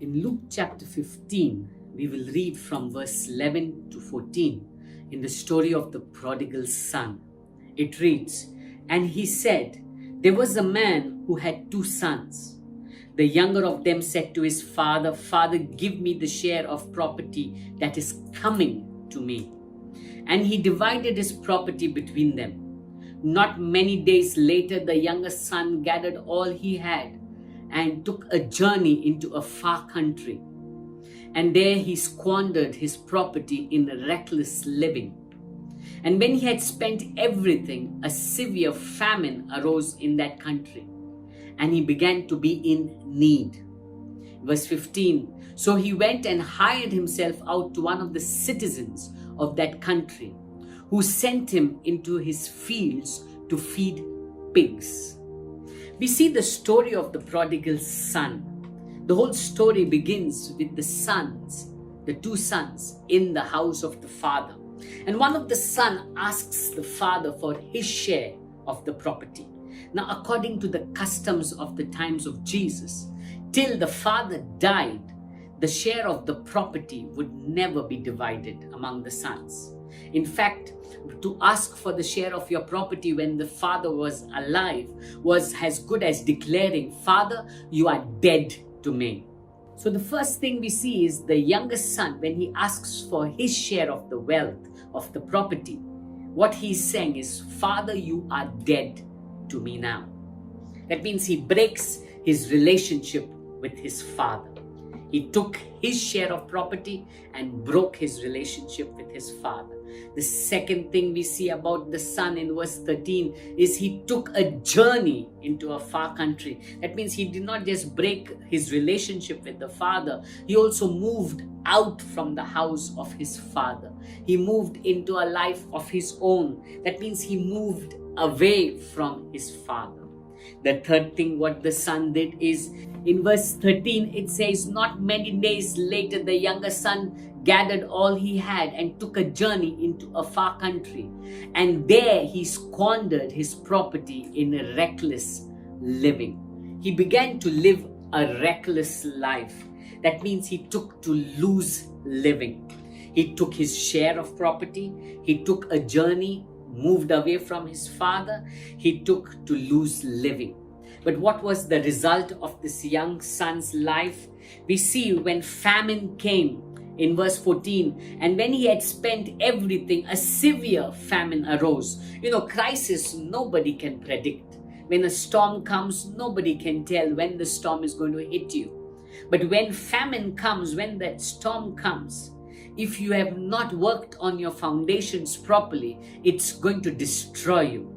In Luke chapter 15, we will read from verse 11 to 14 in the story of the prodigal son. It reads, "And he said, There was a man who had 2 sons. The younger of them said to his father, Father, give me the share of property that is coming to me. And he divided his property between them. Not many days later, the younger son gathered all he had and took a journey into a far country. And there he squandered his property in reckless living. And when he had spent everything, a severe famine arose in that country, and he began to be in need." Verse 15, "So he went and hired himself out to one of the citizens of that country, who sent him into his fields to feed pigs." We see the story of the prodigal son. The whole story begins with the 2 sons in the house of the father. And one of the sons asks the father for his share of the property. Now, according to the customs of the times of Jesus, till the father died, the share of the property would never be divided among the sons. In fact, to ask for the share of your property when the father was alive was as good as declaring, "Father, you are dead to me." So the first thing we see is the youngest son, when he asks for his share of the wealth, of the property, what he's saying is, "Father, you are dead to me now." That means he breaks his relationship with his father. He took his share of property and broke his relationship with his father. The second thing we see about the son in verse 13 is he took a journey into a far country. That means he did not just break his relationship with the father, he also moved out from the house of his father. He moved into a life of his own. That means he moved away from his father. The third thing what the son did is, in verse 13, it says, "Not many days later, the younger son gathered all he had and took a journey into a far country. And there he squandered his property in a reckless living." He began to live a reckless life. That means he took to loose living. He took his share of property. He took a journey, moved away from his father. He took to loose living. But what was the result of this young son's life? We see when famine came in verse 14, and when he had spent everything, a severe famine arose. Crisis nobody can predict. When a storm comes, nobody can tell when the storm is going to hit you. But when famine comes, when that storm comes, if you have not worked on your foundations properly, it's going to destroy you.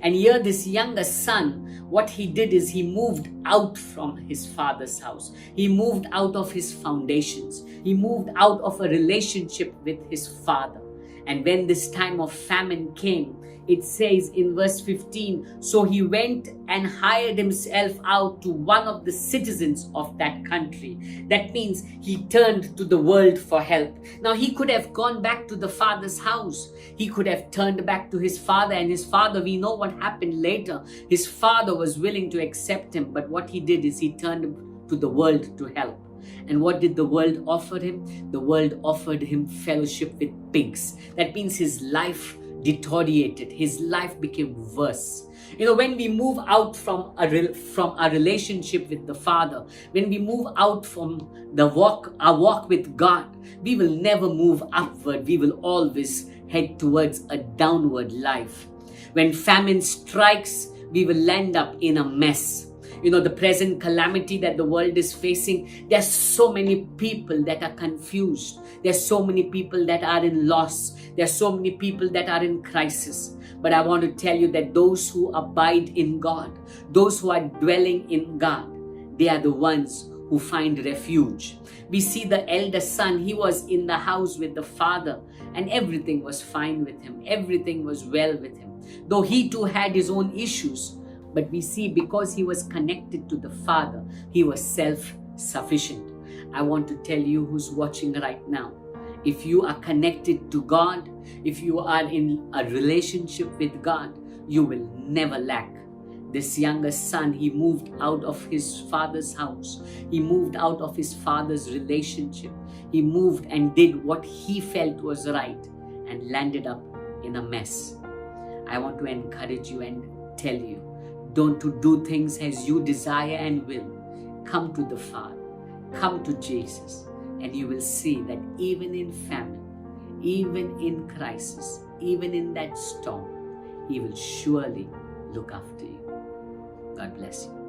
And here this younger son, what he did is he moved out from his father's house. He moved out of his foundations. He moved out of a relationship with his father. And when this time of famine came, it says in verse 15, "So he went and hired himself out to one of the citizens of that country." That means he turned to the world for help. Now he could have gone back to the father's house. He could have turned back to his father, and his father, we know what happened later. His father was willing to accept him, but what he did is he turned to the world to help. And what did the world offer him? The world offered him fellowship with pigs. That means his life deteriorated. His life became worse. When we move out from our relationship with the Father, when we move out from our walk with God, we will never move upward. We will always head towards a downward life. When famine strikes, we will end up in a mess. The present calamity that the world is facing, there's so many people that are confused. There's so many people that are in loss. There's so many people that are in crisis. But I want to tell you that those who abide in God, those who are dwelling in God, they are the ones who find refuge. We see the elder son, he was in the house with the father, and everything was fine with him. Everything was well with him. Though he too had his own issues, but we see because he was connected to the Father, he was self-sufficient. I want to tell you who's watching right now, if you are connected to God, if you are in a relationship with God, you will never lack. This younger son, he moved out of his father's house. He moved out of his father's relationship. He moved and did what he felt was right and landed up in a mess. I want to encourage you and tell you, don't to do things as you desire and will. Come to the Father. Come to Jesus, and you will see that even in famine, even in crisis, even in that storm, He will surely look after you. God bless you.